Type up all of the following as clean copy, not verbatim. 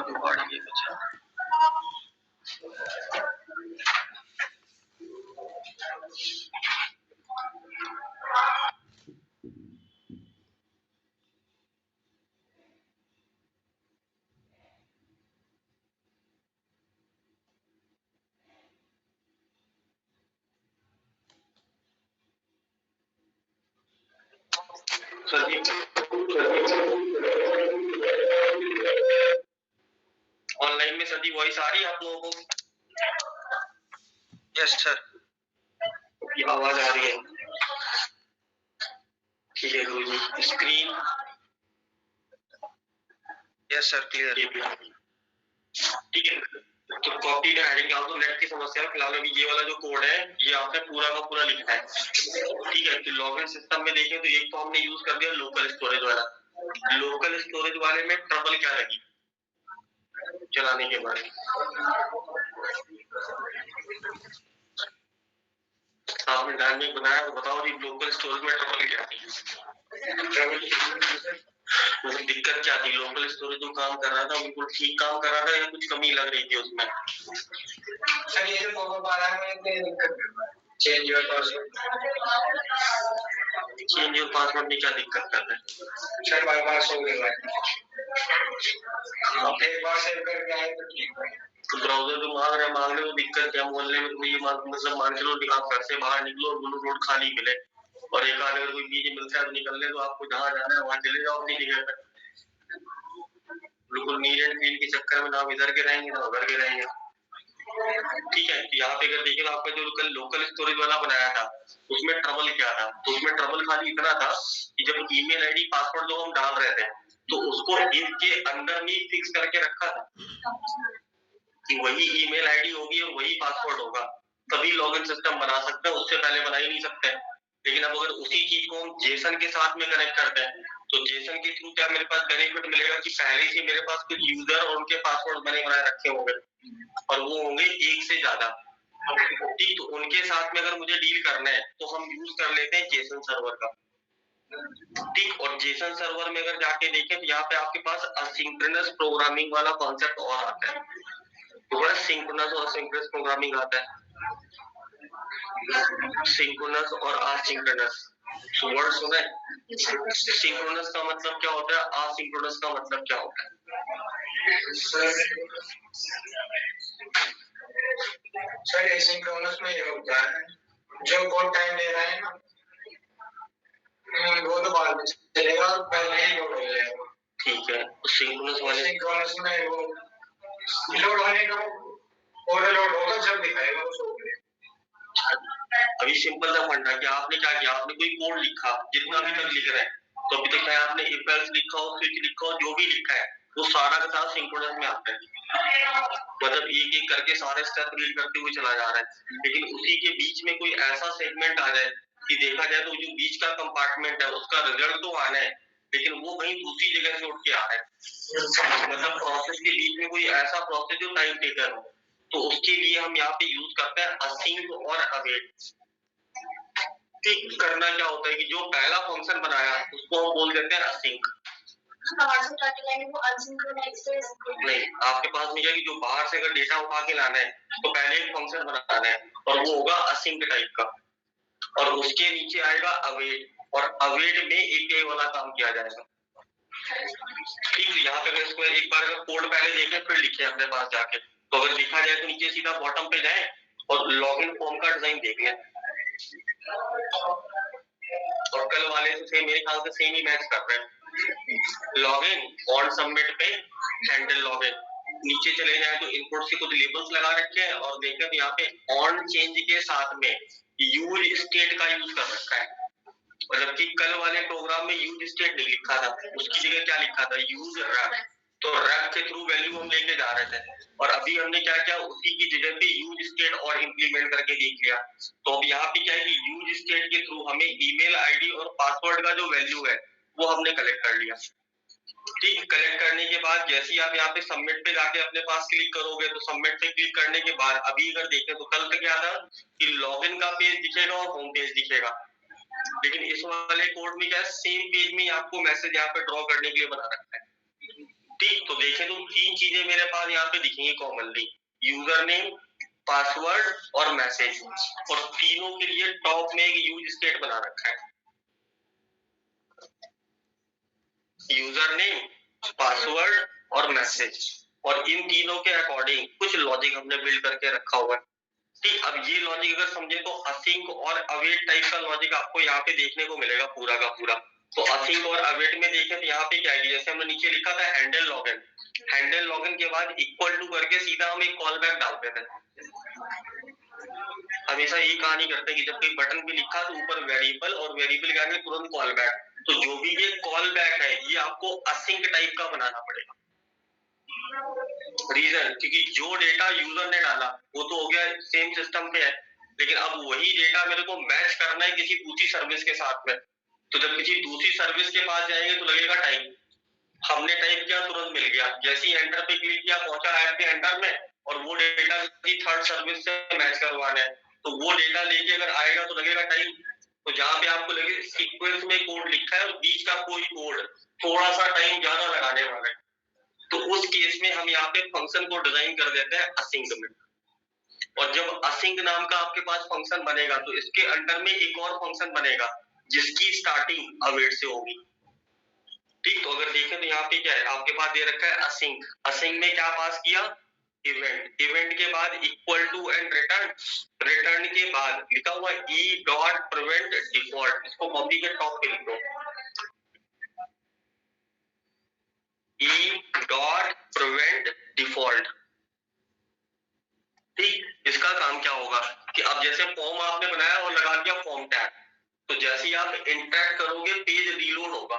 Recording अच्छा online में सदी वॉइस आ रही है आप लोगों को? यस सर, आवाज आ रही है। ठीक है गुरुजी, स्क्रीन यस सर क्लियर। ठीक है, तो कॉपी का हेडिंग डाल दो। नेट की समस्या है फिलहाल अभी ये वाला जो कोड है ये आपने पूरा का पूरा लिखना है। ठीक है, तो लॉगिन सिस्टम में देखें तो एक तो हमने यूज कर दिया लोकल स्टोरेज वाला। लोकल स्टोरेज वाले में ट्रबल क्या लगी चलाने के बाद? आपने डायनेमिक बनाया तो बताओ जी लोकल स्टोरेज में ट्रबल क्या थी? मतलब दिक्कत क्या थी? लोकल स्टोरेज जो काम कर रहा था बिल्कुल ठीक काम कर रहा था या कुछ कमी लग रही थी उसमें? सर ये जो पॉपअप आ रहा है ये दिक्कत कर रहा है। चेंज योर पासवर्ड में क्या दिक्कत कर रहा है? सर बाईपास हो गया है। एक बार सेव करके आए तो ठीक है। तो ब्राउजर जो मांग रहे हो दिक्कत क्या बोलने में? ये मतलब मान चलो आप घर से बाहर निकलो और बोलो रोड खाली मिले और एक आध अगर कोई चीज मिलता है तो निकलने तो आपको जहाँ जाना है वहां चले जाओ अपनी जगह पर। बिल्कुल नीट एंड क्लीन के चक्कर में ना इधर के रहेंगे ना उधर के रहेंगे। ठीक है, तो यहाँ पे अगर देखें आपका जो लोकल स्टोरेज वाला बनाया था उसमें ट्रबल क्या था? तो उसमें ट्रबल खाली इतना था कि जब ईमेल आईडी पासवर्ड जो हम डाल रहे थे तो उसको इफ के अंदर में फिक्स करके रखा था कि वही ईमेल आईडी होगी और वही पासवर्ड होगा, तभी लॉगिन सिस्टम बना सकते हैं, उससे पहले बना ही नहीं सकते। लेकिन अब अगर उसी चीज को हम जेसन के साथ में कनेक्ट करते हैं तो जेसन के थ्रू क्या मेरे पास बेनिफिट मिलेगा कि पहले से मेरे पास कुछ यूजर और उनके पासवर्ड बने बनाए रखे होंगे और वो होंगे एक से ज्यादा। ठीक, तो उनके साथ में अगर मुझे डील करना है तो हम यूज कर लेते हैं जेसन सर्वर का। ठीक, और जेसन सर्वर में अगर जाके देखें तो यहाँ पे आपके पास असिंक्रोनस प्रोग्रामिंग वाला कॉन्सेप्ट और आता है। तो बड़ा सिंक्रोनस और असिंक्रोनस प्रोग्रामिंग आता है। सिंक्रोनस और असिंक्रोनस वर्ड सुना है? सिंक्रोनस का मतलब क्या होता है? असिंक्रोनस का मतलब क्या होता है? सर एसिंक्रोनस में ये होता है जो कोड टाइम ले रहा है ना वो तो बाद में चलेगा और पहले ही लोड हो जाएगा। ठीक है, सिंक्रोनस वाले सिंक्रोनस में वो लोड होने का ओवरलोड होगा जब दिखाएगा उसको। अभी सिंपल सा फंडा कि आपने क्या किया, आपने कोई कोड लिखा जितना भी तक लिख रहे हैं तो अभी तक चाहे आपने इफ एल्स लिखा हो स्विच लिखा हो जो भी लिखा है वो सारा का सारा सिंक्रोनस में आता है। मतलब एक एक करके सारे स्टेप रीड करते हुए चला जा रहा है। लेकिन उसी के बीच में कोई ऐसा सेगमेंट आ जाए कि देखा जाए तो जो बीच का कंपार्टमेंट है उसका रिजल्ट तो आना है लेकिन वो कहीं दूसरी जगह से उठ के आ रहा है। मतलब प्रोसेस के बीच में कोई ऐसा प्रोसेस जो टाइम टेकर हो तो उसके लिए हम यहाँ पे यूज करते हैं असिंक और अवेट। ठीक, करना क्या होता है कि जो पहला फंक्शन बनाया उसको हम बोल देते हैं असिंक। नहीं, आपके पास नहीं जाएगी। जो बाहर से अगर डेटा उठा के लाना है तो पहले एक फंक्शन बनाना है और वो होगा असिंक टाइप का और उसके नीचे आएगा अवेट और अवेट में एक वाला काम किया जाएगा। ठीक, यहाँ पे इसको एक बार अगर कोड पहले देखें फिर लिखे अपने पास जाके तो अगर लिखा जाए तो नीचे सीधा बॉटम पे जाए और लॉगिन फॉर्म का डिजाइन देख लें और कल वाले से सेम मेरे ख्याल से सेम ही मैच कर रहे हैं। लॉगिन ऑन सबमिट पे हैंडल लॉगिन नीचे चले जाए तो इनपुट से कुछ लेबल्स लगा रखे हैं और देखें तो यहाँ पे ऑन चेंज के साथ में यूज स्टेट का यूज कर रखा है। मतलब कि कल वाले प्रोग्राम में यूज स्टेट नहीं लिखा था, उसकी जगह क्या लिखा था? Use wrap. तो रैप के थ्रू वैल्यू हम लेके जा रहे थे और अभी हमने क्या किया उसी की जगह पे यूज स्टेट और इंप्लीमेंट करके देख लिया। तो अब यहाँ पे क्या है कि यूज स्टेट के थ्रू हमें ईमेल आईडी और पासवर्ड का जो वैल्यू है वो हमने कलेक्ट कर लिया। ठीक, कलेक्ट करने के बाद जैसे ही आप यहाँ पे सबमिट पे जाके अपने पास क्लिक करोगे तो सबमिट पे क्लिक करने के बाद अभी अगर देखें तो कल तक क्या था कि लॉगिन का पेज दिखेगा और होम पेज दिखेगा। लेकिन इस वाले कोड में क्या है सेम पेज में आपको मैसेज यहाँ पे ड्रॉ करने के लिए बना रखा है। ठीक, तो देखें तो 3 चीजें मेरे पास यहाँ पे दिखेंगी कॉमनली, यूजर नेम, पासवर्ड और मैसेज, और तीनों के लिए टॉप में एक यूज स्टेट बना रखा है। यूजर नेम, पासवर्ड और मैसेज, और इन तीनों के अकॉर्डिंग कुछ लॉजिक हमने बिल्ड करके रखा हुआ है। ठीक, अब ये लॉजिक अगर समझे तो असिंक और अवेट टाइप का लॉजिक आपको यहाँ पे देखने को मिलेगा पूरा का पूरा। तो असिंक और अवेट में देखें तो यहाँ पे क्या है, जैसे हमने नीचे लिखा था हैंडल लॉगिन, हैंडल लॉगिन के बाद इक्वल टू करके सीधा हम एक कॉल बैक डालते थे। हमेशा यही कहानी करते हैं कि जब कोई बटन भी लिखा तो ऊपर वेरिएबल, और वेरिएबल के आगे तुरंत कॉल बैक। तो जो भी ये कॉल बैक है ये आपको असिंक टाइप का बनाना पड़ेगा। रीजन, क्योंकि जो डेटा यूजर ने डाला वो तो हो गया सेम सिस्टम पे है, लेकिन अब वही डेटा मेरे को मैच करना है किसी दूसरी सर्विस के साथ में। तो जब किसी दूसरी सर्विस के पास जाएंगे तो लगेगा टाइम, हमने टाइप किया तुरंत मिल गया, जैसे ही एंटर पे क्लिक किया पहुंचा ऐप के एंटर में, और वो डेटा किसी थर्ड सर्विस से मैच करवाना है तो वो डेटा लेके अगर आएगा तो लगेगा टाइम। तो जहाँ पे आपको लगे सीक्वेंस में कोड लिखा है और बीच का कोई कोड थोड़ा सा टाइम ज्यादा लगाने वाला है, तो उस केस में हम यहाँ पे फंक्शन को डिजाइन कर देते हैं असिंक में। और जब असिंक नाम का आपके पास फंक्शन बनेगा तो इसके अंडर में एक और फंक्शन बनेगा जिसकी स्टार्टिंग अवेट से होगी। ठीक, तो अगर देखें तो यहाँ पे क्या है आपके पास दे रखा है असिंक, असिंक में क्या पास किया, इवेंट, इवेंट के बाद equal to and return, return के बाद लिखा हुआ ई डॉट प्रिवेंट डिफॉल्ट, इसको कॉपी के टॉप पे लिखो, ई डॉट प्रिवेंट डिफॉल्ट। ठीक, इसका काम क्या होगा कि अब जैसे फॉर्म आपने बनाया और लगा दिया फॉर्म टैग, तो जैसे ही आप इंटरैक्ट करोगे पेज रीलोड होगा,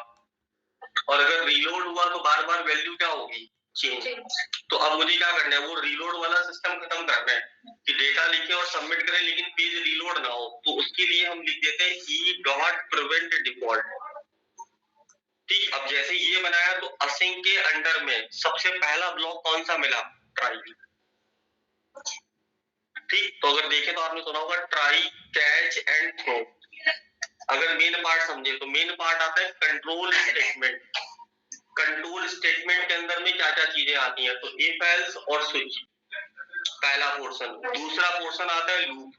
और अगर रीलोड हुआ तो बार बार वैल्यू क्या होगी, चेंज। तो अब मुझे क्या करना है, वो रीलोड वाला सिस्टम खत्म करना है कि डेटा लिखे और सबमिट करें लेकिन पेज रीलोड ना हो, तो उसके लिए हम लिख देते हैं ई डॉट प्रिवेंट डिफॉल्ट। ठीक, अब जैसे ये बनाया तो असिंक के अंडर में सबसे पहला ब्लॉक कौन सा मिला, ट्राई। ठीक, तो अगर देखें तो आपने सुना होगा ट्राई, कैच एंड थ्रो। अगर मेन पार्ट समझे तो मेन पार्ट आता है कंट्रोल स्टेटमेंट। कंट्रोल स्टेटमेंट के अंदर में क्या क्या चीजें आती हैं, तो इफ एल्स और स्विच, पहला पोर्शन। दूसरा पोर्शन आता है लूप।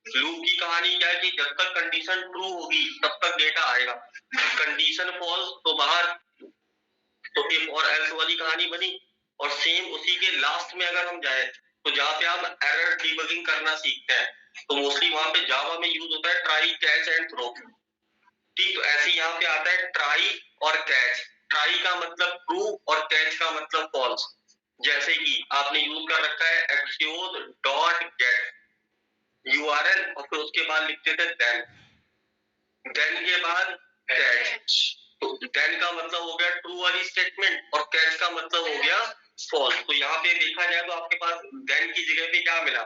लूप की कहानी क्या है कि जब तक कंडीशन ट्रू होगी तब तक डेटा आएगा, कंडीशन फॉल्स तो बाहर, तो इफ और एल्स वाली कहानी बनी। और सेम उसी के लास्ट में अगर हम जाए तो जहाँ पे हम एरर डिबगिंग करना सीखते हैं तो मोस्टली वहां पे जावा में यूज होता है ट्राई, कैच एंड थ्रो। ठीक, तो ऐसे यहाँ पे आता है ट्राई और कैच। ट्राई का मतलब ट्रू और कैच का मतलब फॉल्स। जैसे कि आपने यूज कर रखा है एक्सियोस डॉट गेट यूआरएल, और फिर उसके बाद लिखते थे देन, देन के बाद कैच। तो देन का मतलब हो गया ट्रू वाली स्टेटमेंट और कैच का मतलब हो गया फॉल्स। तो यहाँ पे देखा जाए तो आपके पास देन की जगह पे क्या मिला,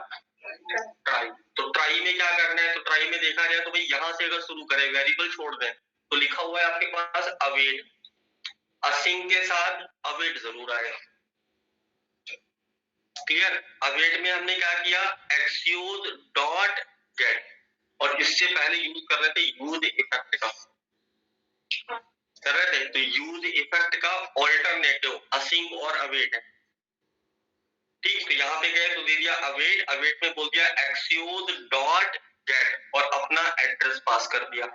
ट्राई। तो ट्राई में क्या करना है, तो ट्राई में देखा जाए तो भाई यहाँ से अगर शुरू करें, वेरिएबल छोड़ दें, तो लिखा हुआ है आपके पास अवेट, असिंक के साथ अवेट जरूर आएगा। क्लियर, अवेट में हमने क्या किया, एक्सियोस डॉट गेट, और इससे पहले यूज कर रहे थे यूज इफेक्ट का, कर रहे थे तो यूज इफेक्ट का ऑल्टरनेटिव असिंक और अवेट है। ठीक, तो यहाँ पे गए तो दे दिया अवेट, अवेट में बोल दिया एक्सियोस डॉट गेट और अपना एड्रेस पास कर दिया।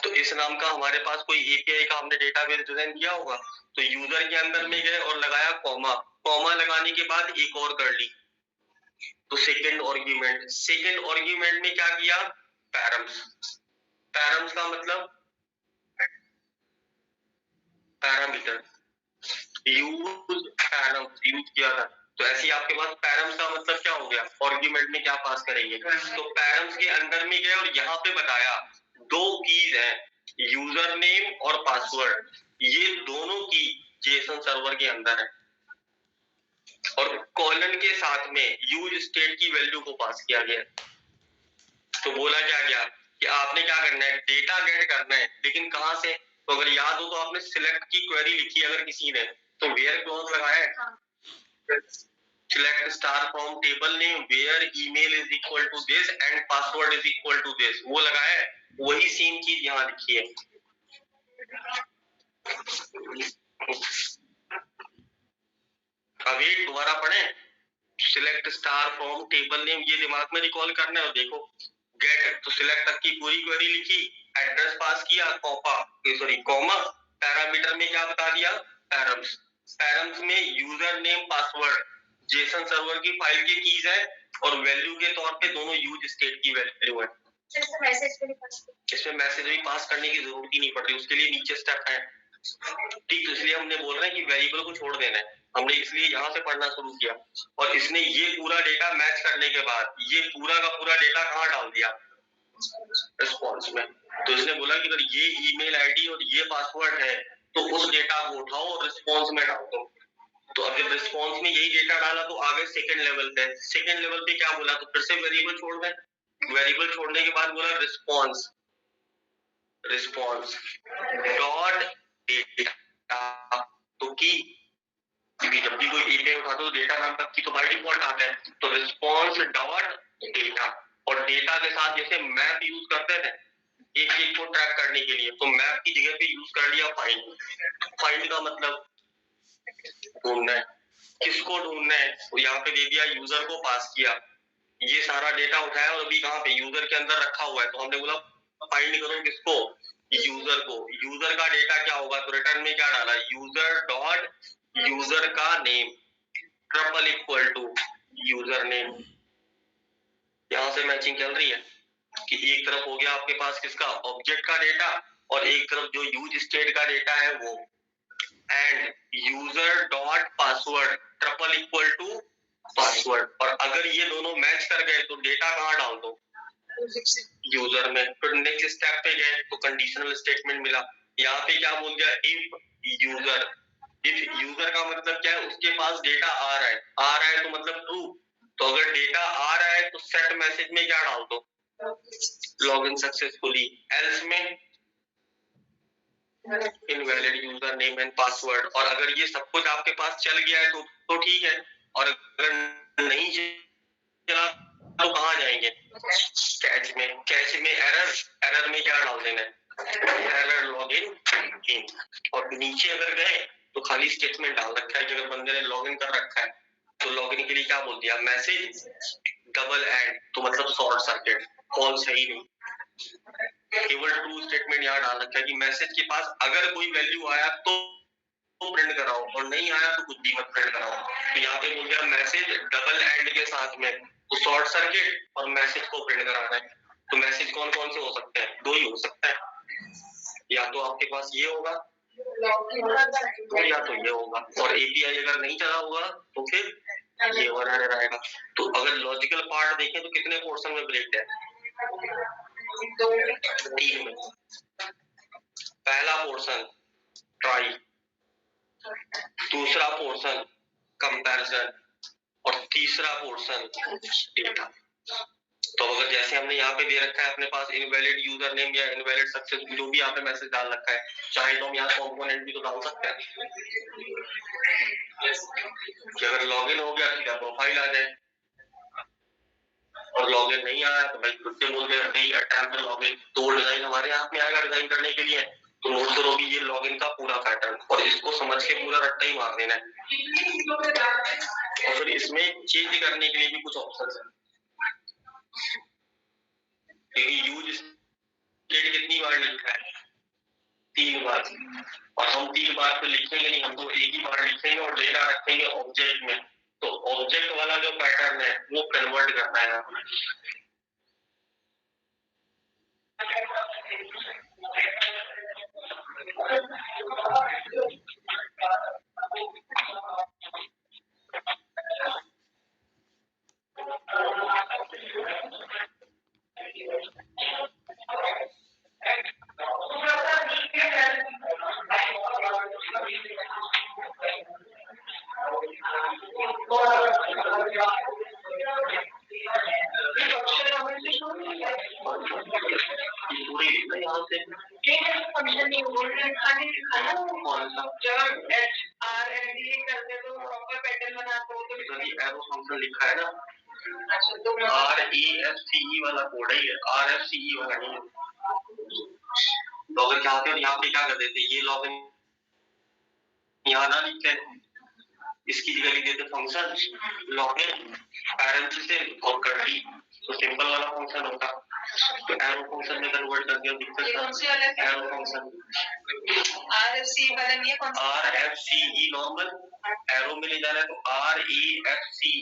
तो इस नाम का हमारे पास कोई एपीआई का हमने डेटाबेस डिजाइन किया होगा, तो यूजर के अंदर में गए और लगाया कॉमा, कॉमा लगाने के बाद एक और कर ली, तो सेकेंड आर्गुमेंट, सेकेंड आर्गुमेंट में क्या किया, पैरम्स। पैरम्स का मतलब पैरामीटर, यूज पैरम्स यूज किया था। तो ऐसे ही आपके पास पैरम्स का मतलब क्या हो गया, आर्गुमेंट में क्या पास करेंगे। तो पैरम्स के अंदर में गए और यहाँ पे बताया दो कीज है, यूजर नेम और पासवर्ड, ये दोनों की जेसन सर्वर के अंदर है, और कॉलन के साथ में यूज स्टेट की वैल्यू को पास किया गया। तो बोला क्या गया कि आपने क्या करना है, डेटा गेट करना है, लेकिन कहां से, तो अगर याद हो तो आपने सिलेक्ट की क्वेरी लिखी अगर किसी ने, तो वेयर क्लॉज लगाया है, select star from table name where email is equal to this and password is equal to this, वो लगाया है। वही सेम चीज यहाँ लिखी है। दोबारा पढ़े, select star from table name, ये दिमाग में रिकॉल करना है। और देखो गेट, तो सिलेक्ट तक की पूरी क्वेरी लिखी, एड्रेस पास किया, कॉमा, पैरामीटर में क्या बता दिया, पैरम्स, पैरम्स में user name password Jason server की फाइल के कीज है, और वैल्यू के तौर पे दोनों यूज स्टेट की वैल्यू है। इसमें मैसेज भी पास करने की जरूरत ही नहीं पड़ रही, उसके लिए नीचे स्टेप है। ठीक, तो इसलिए हमने बोल रहे हैं कि वेरिएबल को छोड़ देना है, हमने इसलिए यहाँ से पढ़ना शुरू किया। और इसने ये पूरा डेटा मैच करने के बाद ये पूरा का पूरा डेटा कहाँ डाल दिया, रिस्पॉन्स में। तो इसने बोला कि अगर ये ईमेल आईडी और ये पासवर्ड है तो उस डेटा को उठाओ और रिस्पॉन्स में डाल दो। तो अगर रिस्पॉन्स में यही डेटा डाला तो आगे सेकंड लेवल पे, सेकंड लेवल पे क्या बोला, तो फिर से वेरिएबल छोड़ दें। वेरिएबल छोड़ने के बाद बोला रिस्पॉन्स, रिस्पॉन्स डॉट डेटा, तो की जब भी कोई एपीआई उठाते हो डेटा नाम तक की तो बाय डिफॉल्ट आता है, तो रिस्पॉन्स डॉट डेटा। और डेटा के साथ जैसे मैप यूज करते थे एक एक को ट्रैक करने के लिए, तो मैप की जगह पे यूज कर लिया फाइंड। फाइंड का मतलब ढूंढना है, किसको ढूंढना है, तो यहाँ पे दे दिया, यूजर को पास किया, ये सारा डेटा उठाया और अभी कहाँ पे यूजर के अंदर रखा हुआ है, तो हमने बोला फाइंड करो किसको, यूजर को। यूजर का डेटा क्या होगा, तो रिटर्न में क्या डाला, यूजर डॉट यूजर का name triple equal to user name. यहां से मैचिंग चल रही है कि एक तरफ हो गया आपके पास किसका, ऑब्जेक्ट का डेटा, और एक तरफ जो यूज स्टेट का डेटा है वो, and user dot password triple equal to password. और अगर ये दोनों मैच कर गए तो डेटा कहाँ डाल दो, यूजर में। फिर नेक्स्ट स्टेप पे गए तो कंडीशनल स्टेटमेंट मिला, यहाँ पे क्या बोल दिया, इफ यूजर। इफ यूजर का मतलब क्या है, उसके पास डेटा आ रहा है, आ रहा है तो मतलब ट्रू, तो अगर डेटा आ रहा है तो सेट मैसेज में क्या डाल दो, लॉगिन सक्सेसफुली, एल्स में invalid user name and password. और अगर ये सब कुछ आपके पास चल गया है तो ठीक है, और अगर नहीं चला तो कहाँ जाएंगे, कैच में। कैच में एरर, एरर में क्या डाल देना है, एरर लॉगिन इन। और नीचे अगर गए तो खाली स्टेटमेंट डाल रखा है कि अगर बंदे ने लॉगिन कर रखा है तो लॉगिन के लिए क्या बोल दिया, मैसेज डबल एंड, तो मतलब शॉर्ट सर्किट, फॉल्स है ही नहीं, केवल ट्रू स्टेटमेंट यहाँ डाल रखा है कि मैसेज के पास अगर कोई वैल्यू आया तो प्रिंट कराओ, और नहीं आया तो कुछ भी मत प्रिंट कराओ। तो यहाँ पे बोल दिया मैसेज डबल एंड के साथ में, तो शॉर्ट सर्किट और मैसेज को प्रिंट कराना है। तो मैसेज कौन कौन से हो सकते हैं, दो ही हो सकता है, या तो आपके पास ये होगा या तो ये होगा, और एपीआई अगर नहीं चला होगा तो फिर ये वाला एरर आएगा। तो अगर लॉजिकल पार्ट देखें तो कितने पोर्शन में ब्रेक है, 3 में। पहला पोर्शन ट्राई, दूसरा पोर्शन कंपैरिजन, और तीसरा पोर्शन डेटा। तो अगर जैसे हमने यहाँ पे दे रखा है अपने पास इनवैलिड यूजर नेम या इनवैलिड सक्सेस, जो भी यहाँ पे मैसेज डाल रखा है, चाहे तो हम यहाँ कंपोनेंट भी तो डाल सकते हैं कि अगर लॉगिन हो गया सीधा प्रोफाइल आ जाए, और लॉगिन नहीं आया तो भाई खुद से बोल दे नहीं अटैम्प्ट लॉगिन, तो डिजाइन हमारे हाथ में आएगा डिजाइन करने के लिए। तो नोट करो कि ये लॉगिन का पूरा पैटर्न, और इसको समझ के पूरा रट्टा ही मार देना है। और फिर इसमें चेंज करने के लिए भी कुछ ऑप्शन है, यूज स्टेट कितनी बार लिखा है, 3 बार, और हम 3 बार तो लिखेंगे नहीं, हम तो एक ही बार लिखेंगे और डेटा रखेंगे ऑब्जेक्ट में। तो ऑब्जेक्ट वाला जो पैटर्न है वो कन्वर्ट करना है हमें। लिखा है ना, REFCE वाला कोड है ये, RFCE वाला नहीं है। तो अगर चाहते हो यहाँ पे क्या कर देते, ये लॉगिन यहाँ ना लिखते, इसकी जगह लिख देते फंक्शन लॉगिन पैरेंथेसिस और कर्ली, तो सिंपल वाला फंक्शन होता। तो एरो फंक्शन में कन्वर्ट कर दिया, दिक्कत ये कौन सी वाला है? एरो फंक्शन RFC वाला नहीं है, कौन सा? RFCE नॉर्मल एरो में ले जाना है तो REFCE।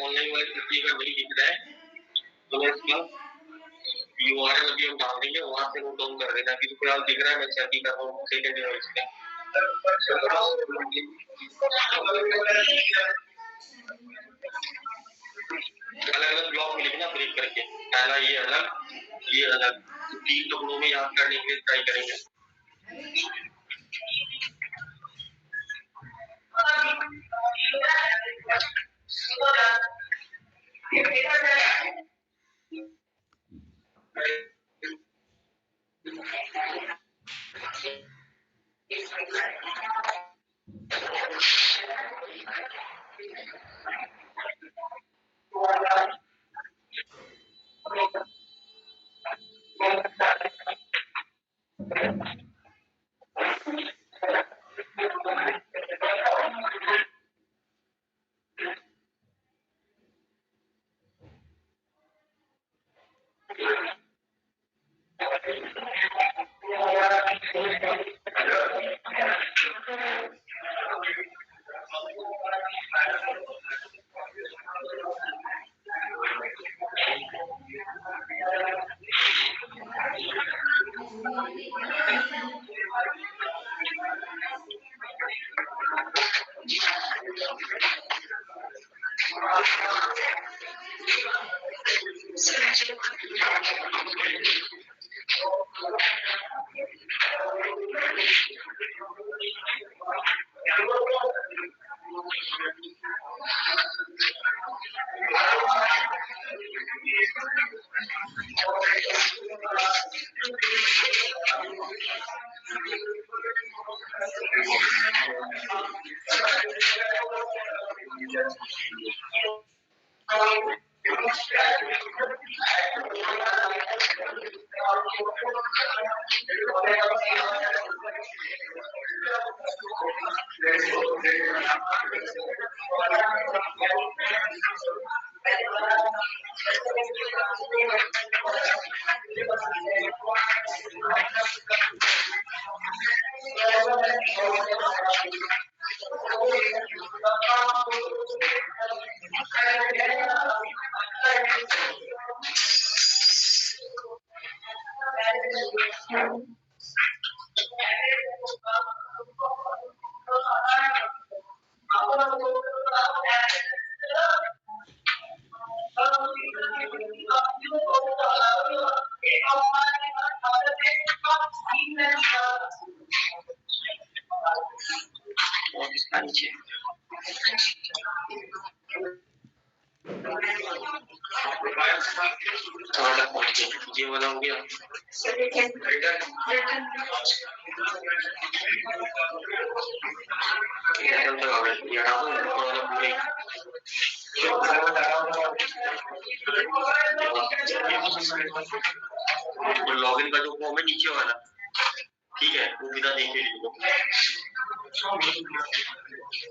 ऑनलाइन वाले किसी अगर नहीं दिख रहा है तो मैं इसका URL अभी हम डाल देंगे, वहां से नोट डाउन कर देना। अभी तो फिलहाल दिख रहा है, मैं चेक ही कर रहा हूँ सेकंड डिवाइस पे। अलग अलग ब्लॉक में लिखना ब्रेक करके, पहला ये अलग 3 टुकड़ों में याद करने के लिए ट्राई करेंगे। नीचे ये वाला हो गया लॉगिन का जो फॉर्म है नीचे वाला, ठीक है, वो बिना देखे लिख दो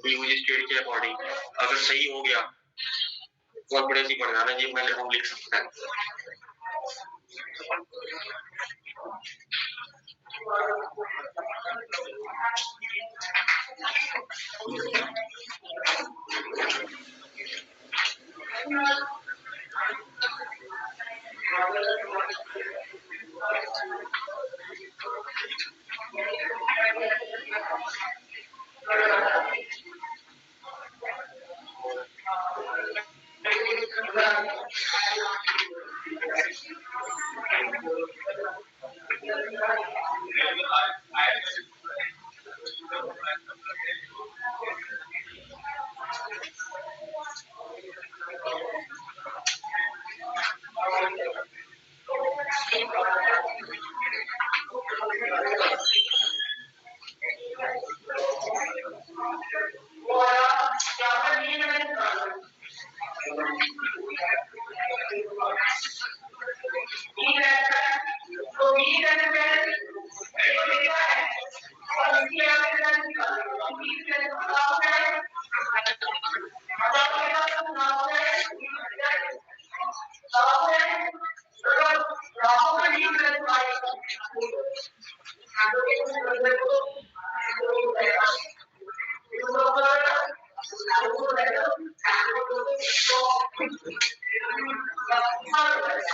यूज स्टेट के अकॉर्डिंग। अगर सही हो गया बहुत बड़े सी बढ़ाना जी मैंने हम लिख सकते हैं।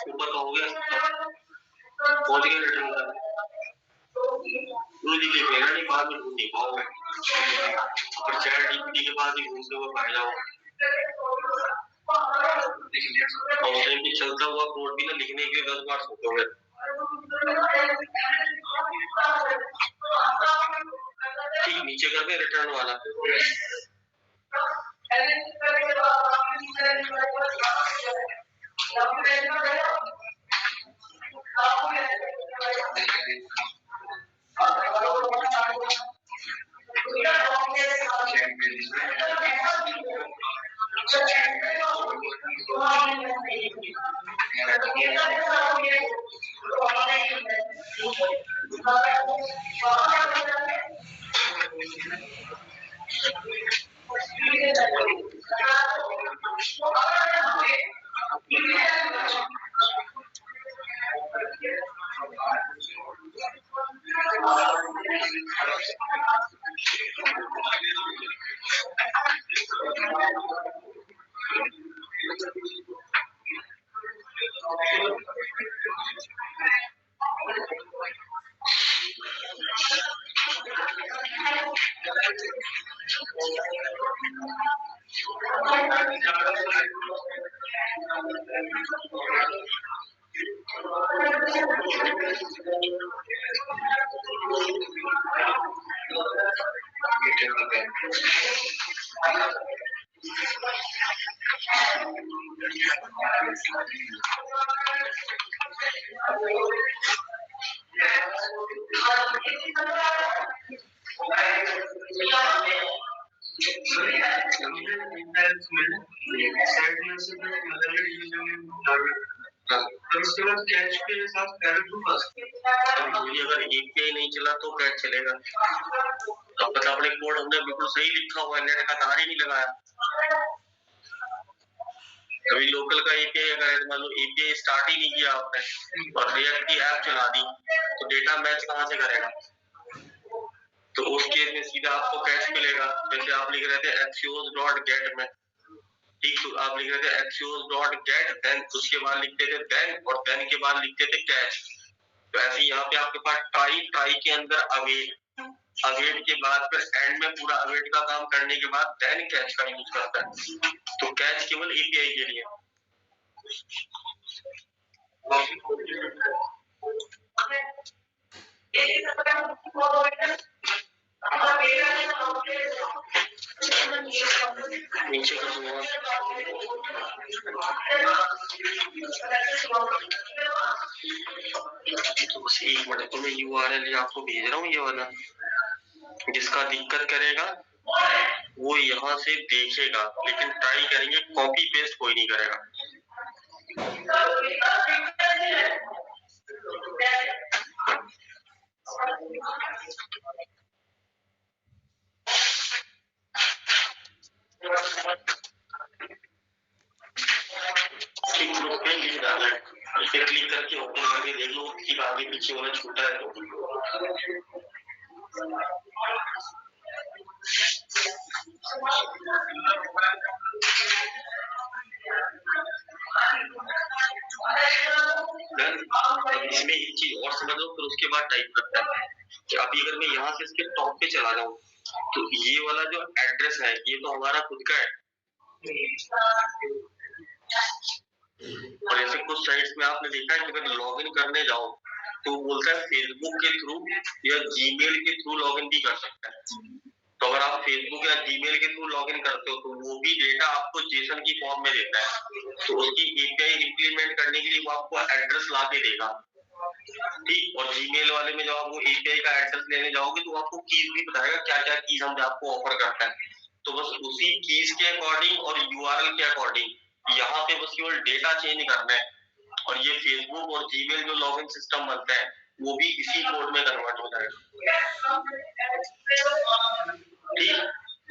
ऊपर का हो गया पहुंच गया रिटर्न का लिखेगा नहीं बाद में ढूंढ नहीं पाओगे और चैट जीपीटी के बाद ही घूमते हुए पाए जाओ ऑनलाइन भी चलता हुआ कोड भी ना लिखने के लिए 10 बार सोचोगे। ठीक नीचे कर दे रिटर्न वाला अगर API नहीं चला तो कैट चलेगा। अब पता अपने कोड हमने बिल्कुल सही लिखा हुआ है, नेट का तार ही नहीं लगाया। कभी लोकल का API अगर मान लो API स्टार्ट ही नहीं किया आपने और रिएक्ट की ऐप चला दी तो डेटा मैच कहाँ से करेगा? तो उस केस में सीधा आपको कैच मिलेगा। जैसे आप लिख रहे थे axios.get में, ठीक, तो आप लिख रहे थे axios.get, देन उसके बाद लिखते थे देन और देन के बाद लिखते थे कैच। तो ऐसे यहाँ पे आपके पास ट्राई के अंदर अवेट के बाद फिर एंड में पूरा अवेट का काम करने के बाद देन कैच का यूज करता है। तो कैच केवल API के लिए। नीचे कर दूंगा। तो बस 1 मिनट, तो मैं URL आपको भेज रहा हूँ ये वाला। जिसका दिक्कत करेगा वो यहाँ से देखेगा, लेकिन ट्राई करेंगे कॉपी पेस्ट कोई नहीं करेगा। ग्रुप में लिंक डालना है, फिर क्लिक करके ओपन करके देख लो कि आगे पीछे होना छूटा है तो। इसमें एक चीज और समझ लो, फिर उसके बाद टाइप करता है कि अभी अगर मैं यहाँ से इसके टॉप पे चला जाऊँ तो ये वाला जो एड्रेस है ये तो हमारा खुद का है। और ऐसे कुछ साइट्स में आपने देखा है कि अगर लॉगिन करने जाओ तो बोलता है फेसबुक के थ्रू या जीमेल के थ्रू लॉगिन भी कर सकता है। तो अगर आप फेसबुक या जीमेल के थ्रू लॉगिन करते हो तो वो भी डेटा आपको जेसन की फॉर्म में देता है। तो उसकी API इंप्लीमेंट करने के लिए वो आपको एड्रेस ला के देगा, ठीक। और जीमेल वाले में जब आप वो API का एड्रेस लेने जाओगे तो आपको कीज भी बताएगा क्या क्या कीज हम आपको ऑफर करता है। तो बस उसी कीज के अकॉर्डिंग और URL के अकॉर्डिंग यहाँ पे बस केवल डेटा चेंज करना है। और ये फेसबुक और जीमेल जो लॉगिन सिस्टम बनता है वो भी इसी कोड में कन्वर्ट हो जाएगा, ठीक।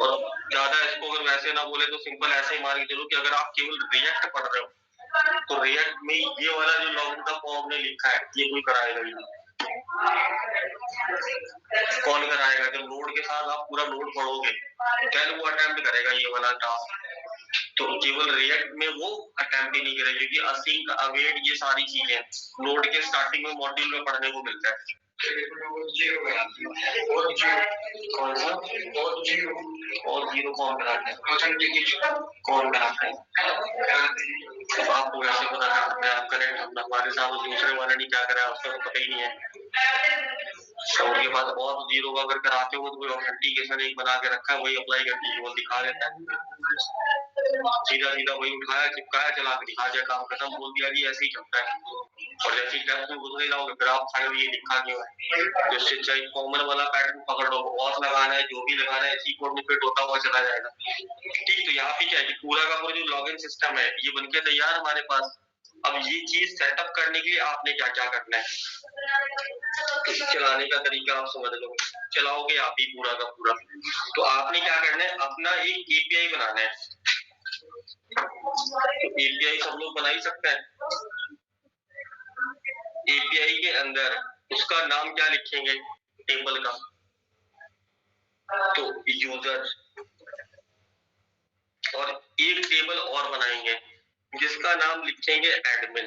और ज्यादा इसको अगर वैसे ना बोले तो सिंपल ऐसे ही मान के चलो कि अगर आप केवल रिएक्ट पढ़ रहे हो तो रिएक्ट में ये वाला जो लॉगिन का फॉर्म ने लिखा है ये कोई कराएगा ही नहीं। कौन कराएगा? जब नोड के साथ आप पूरा नोड पढ़ोगे देन वो अटेम्प्ट करेगा ये वाला टास्क। तो केवल रिएक्ट में वो अटेम्प्ट ही नहीं करेगा, क्योंकि असिंक अवेट ये सारी चीजें नोड के स्टार्टिंग में मॉड्यूल में पढ़ने को मिलता है। कौन सा और जीरो कौन कराता है? कौन कराता है? आपको वैसे पता करते हैं, आप करेंट अपना हमारे साथ दूसरे वाले ने क्या करा उसका तो पता ही नहीं है। उसके बाद और जीरो का अगर कराते हो तो कोई ऑथेंटिकेशन एक बना के रखा है वही अप्लाई करके वो दिखा देता है। सीधा सीधा वही उठाया चिपकाया चला के दिखा दिया, काम खत्म, बोल दिया कि ऐसे ही चलता है। और जैसे ही डेप्थ में घुसने जाओगे फिर आप फाइनल ये लिखा क्यों है। तो इससे चाहे कॉमन वाला पैटर्न पकड़ लो, और लगाना है जो भी लगाना है इसी कोड में फिट होता हुआ चला जाएगा, ठीक। तो यहाँ पे क्या है कि पूरा का पूरा जो लॉगिन सिस्टम है ये बनके तैयार हमारे पास। अब ये चीज सेटअप करने के लिए आपने क्या क्या करना है, चलाने का तरीका आप समझ लो। चलाओगे आप ही पूरा का पूरा, तो आपने क्या करना है, अपना एक API बनाना है। API सब लोग बना ही सकते हैं। API के अंदर उसका नाम क्या लिखेंगे टेबल का, तो यूजर, और एक टेबल और बनाएंगे जिसका नाम लिखेंगे एडमिन,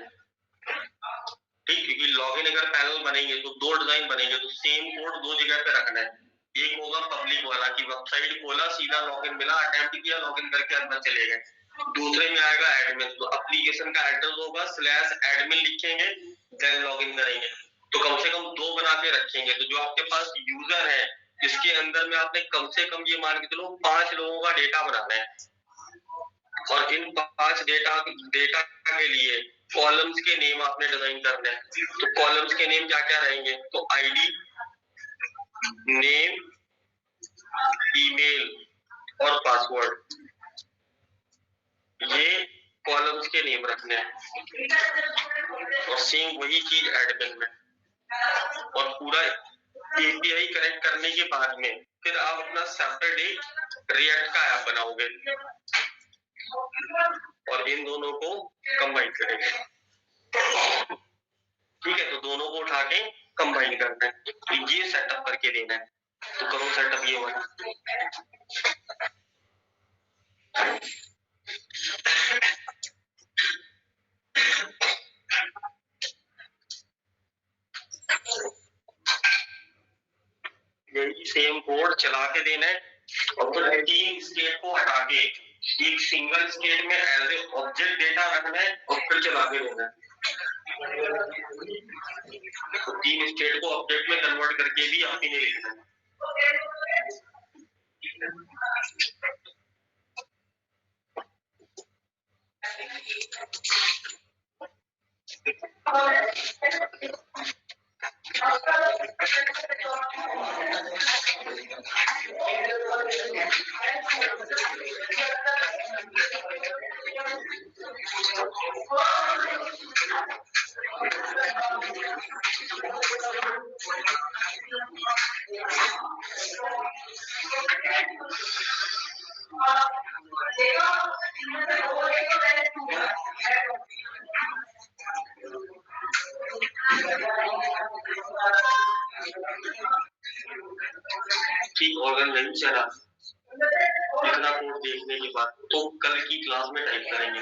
ठीक। क्योंकि लॉगिन अगर पैनल बनेंगे तो दो डिजाइन बनेंगे, तो सेम कोड दो जगह पे रखना है। एक होगा पब्लिक वाला कि वेबसाइट खोला सीधा लॉगिन मिला अटेम्प्ट किया लॉगिन करके अंदर चले गए। दूसरे में आएगा एडमिन, तो एप्लीकेशन का एड्रेस होगा /admin लिखेंगे देन लॉगिन करेंगे। तो कम से कम दो बना के रखेंगे, तो जो आपके पास यूजर है इसके अंदर में आपने कम से कम ये मान के चलो 5 लोगों का डेटा बनाना है। और इन 5 डेटा के लिए कॉलम्स के नेम आपने डिजाइन करने हैं। तो कॉलम्स के नेम क्या क्या रहेंगे, तो आईडी, नेम, ईमेल और पासवर्ड, ये कॉलम्स के नेम रखने हैं। और सेम वही चीज एडमिन में। और पूरा API कनेक्ट करने के बाद में फिर आप अपना सेपरेट एक रिएक्ट का ऐप बनाओगे और इन दोनों को कंबाइन करेंगे, ठीक है। तो दोनों को उठा के कंबाइन करना है, तो ये सेटअप करके देना है। तो करो सेटअप ये वाला। यही सेम कोड चला के देना है और फिर 3 स्टेट को हटा के एक सिंगल स्टेट में एज ए ऑब्जेक्ट डेटा रखना है और फिर चला के देना है। तो 3 स्टेट को ऑब्जेक्ट में कन्वर्ट करके भी आप ही ने लिखना है। नहीं चला इतना कोड देखने के बाद, तो कल की क्लास में टाइप करेंगे।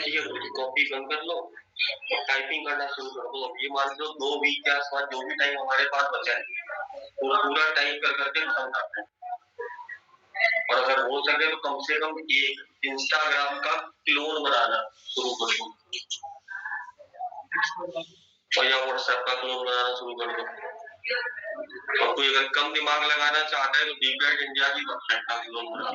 ठीक है, कॉपी बंद कर लो, टाइपिंग करना शुरू कर दो। अब ये मान लो 2 वीक के आसपास जो भी टाइम हमारे पास बचा है वो पूरा टाइप कर करके खत्म करते हैं। और अगर हो सके तो कम से कम एक इंस्टाग्राम का क्लोन बनाना शुरू कर दो, और या व्हाट्सएप का क्लोन बनाना शुरू कर दो। और कोई अगर कम दिमाग लगाना चाहता है तो डीपैड इंडिया की वेबसाइट का क्लोन बना।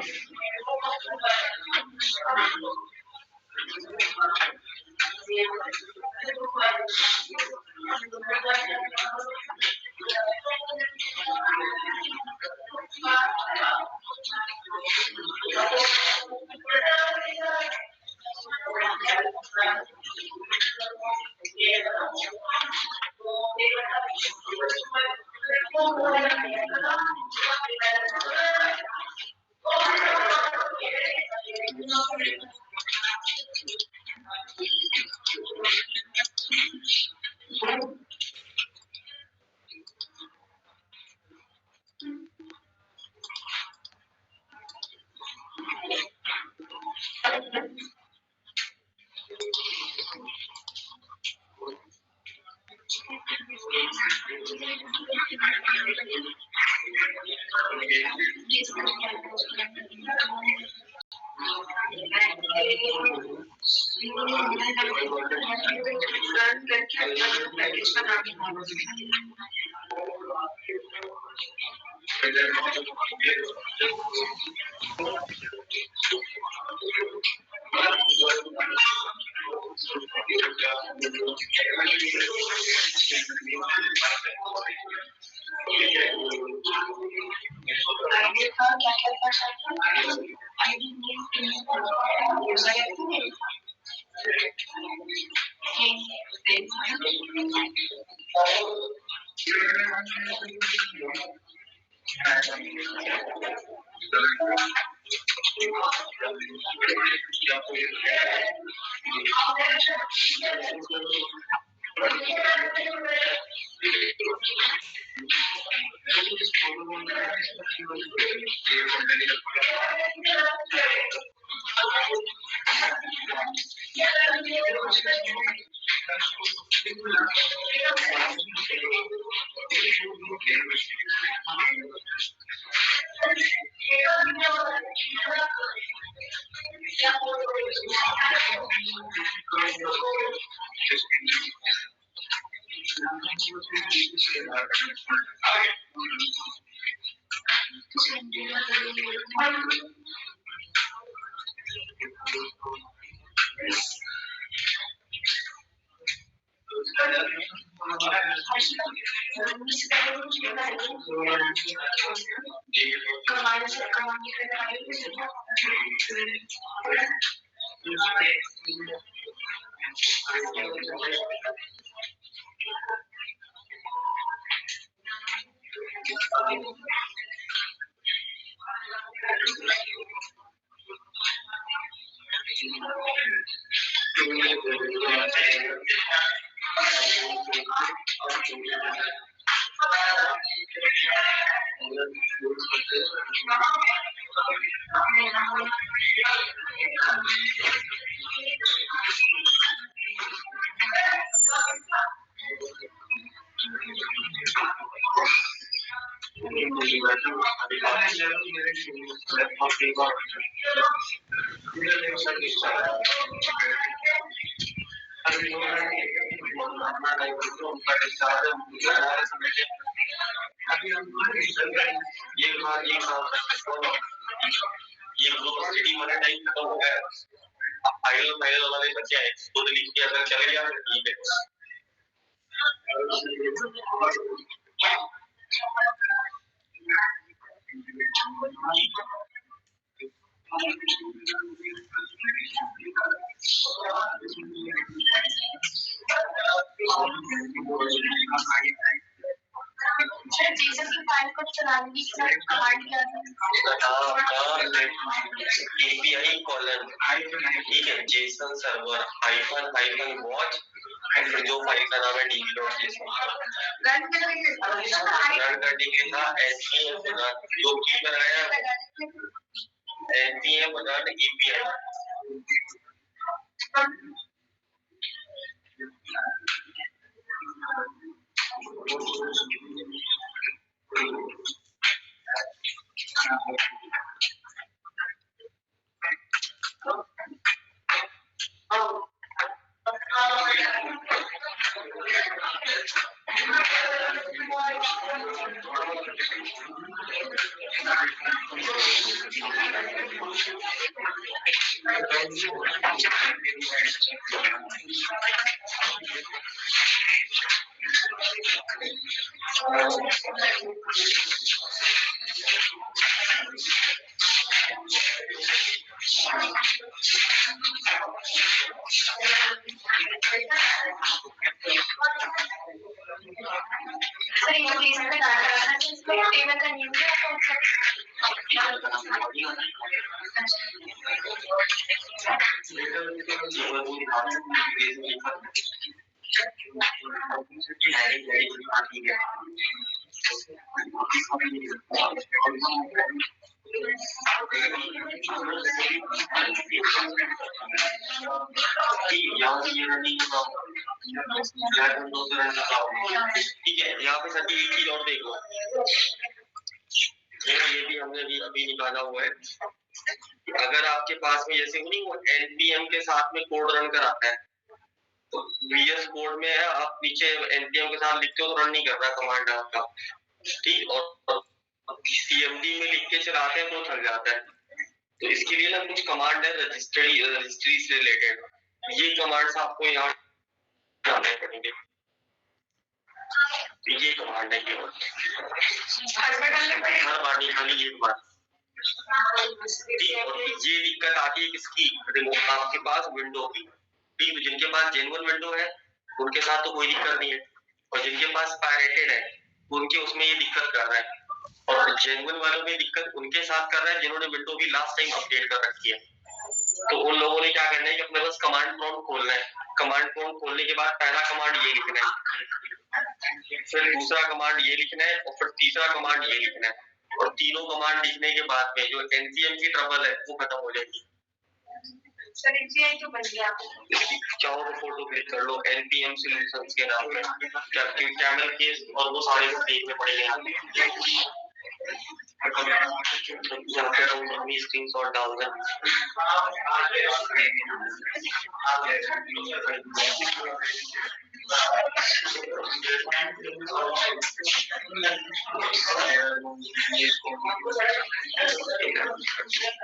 ये ग्रुप स्टडी वाला टाइम खत्म हो गया। फाइनल फाइनल वाले बच्चे आए, खुद लिख के अगर चले गया तो ठीक है। जीसस की फाइल को चलाने की कमांड क्या था? API कॉलन, ठीक है, जेसन सर्वर हाइफन वॉच, जो फाइल का नाम है db.json। रन करने के था npm जो की बनाया npm रन API। ठीक है, यहाँ पे सभी एक चीज और देखो, ये भी हमने अभी निकाला हुआ है। अगर आपके पास में जैसे नहीं वो npm के साथ में कोड रन कराता है, तो VS कोड में है, आप नीचे npm के साथ लिखते हो तो रन नहीं कर रहा कमांड आपका, ठीक, और cmd में लिख के चलाते हैं तो थक जाता है। तो इसके लिए ना कुछ कमांड है रजिस्ट्री से रिलेटेड, ये कमांड्स आपको यहाँ जानने पड़ेंगे। ये कमांड है केवल हर बार निकाली एक बार, ठीक, और ये दिक्कत आती है किसकी, आपके पास विंडो की, ठीक, जिनके पास जेन्युइन विंडो है उनके साथ तो कोई दिक्कत नहीं है, और जिनके पास पायरेटेड है उनके उसमें ये दिक्कत कर रहा है, और जेन्युइन वालों में दिक्कत उनके साथ कर रहा है जिन्होंने विंडो भी लास्ट टाइम अपडेट कर रखी है। तो उन लोगों ने क्या करना है कि अपने पास कमांड प्रॉम्प्ट खोलना है, कमांड प्रॉम्प्ट खोलने के बाद पहला कमांड ये लिखना है, फिर दूसरा कमांड ये लिखना है, और फिर तीसरा कमांड ये लिखना है, और तीनों कमांड लिखने के बाद में जो npm की ट्रबल है वो खत्म हो जाएगी। सर API तो बन गया, चाहो तो फोटो क्लिक कर लो npm सॉल्यूशंस के नाम पे, कैमल केस और वो सारे को देखने पड़ेंगे यहाँ पे हम अपनी स्क्रीनशॉट डाल दें।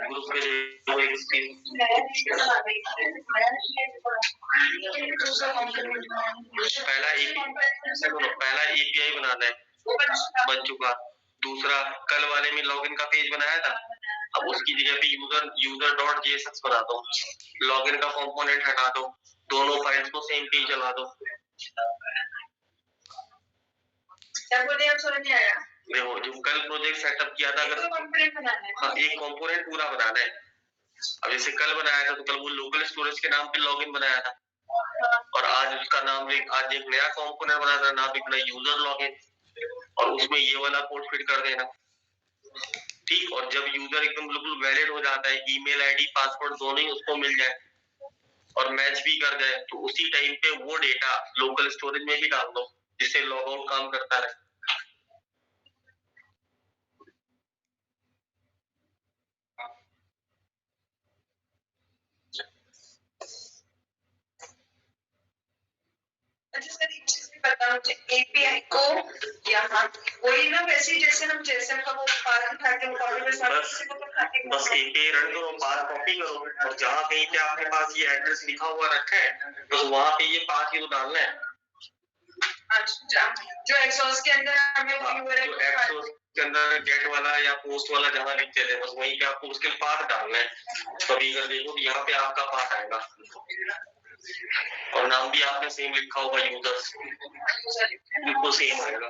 ग्रुप में देखो एक स्क्रीन, पहला API बनाना है, बन चुका। दूसरा कल वाले में लॉगिन का पेज बनाया था, अब उसकी जगह पे user.jsx बना दो, लॉगिन का कंपोनेंट हटा दो, दोनों फाइल्स को सेम पेज चला दो। देखो जो कल प्रोजेक्ट सेटअप किया था, अगर हाँ एक कंपोनेंट पूरा बनाना है, अब जैसे कल बनाया था तो कल वो लोकल स्टोरेज के नाम पे लॉगिन बनाया था, और आज उसका नाम आज एक नया कंपोनेंट बना था, नाम लिखना यूजर लॉगिन, और उसमें ये वाला कोड फिट कर देना, ठीक, और जब यूजर एकदम बिल्कुल वैलिड हो जाता है, ईमेल आईडी पासवर्ड दोनों ही उसको मिल जाए और मैच भी कर जाए, तो उसी टाइम पे वो डेटा लोकल स्टोरेज में भी डाल दो जिससे लॉग आउट काम करता रहे। API को यहाँ वही ना वैसे जैसे हम JSON का वो पाथ उठाते हैं कॉपी में बस API रन करो, पाथ कॉपी करो और जहाँ कहीं पे आपके पास ये एड्रेस लिखा हुआ रखा है तो वहाँ पे ये पाथ ही डालना है। अच्छा, जो एक्सॉस के अंदर हमें वो URL जो एक्सॉस के अंदर गेट वाला या पोस्ट वाला जहाँ लिखते थे बस वहीं पे आपको उसके पाथ डालना है। कभी अगर देखो यहाँ पे आपका पाथ आएगा और नाम भी आपने सेम लिखा होगा, यूजर्स बिल्कुल सेम आएगा।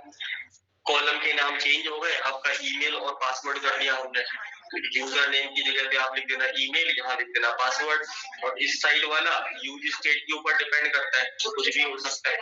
कॉलम के नाम चेंज हो गए, आपका ईमेल और पासवर्ड कर दिया हमने। यूजर नेम की जगह पे आप लिख देना ईमेल, यहाँ लिख देना पासवर्ड। और इस साइड वाला यूज स्टेट के ऊपर डिपेंड करता है, कुछ भी हो सकता है।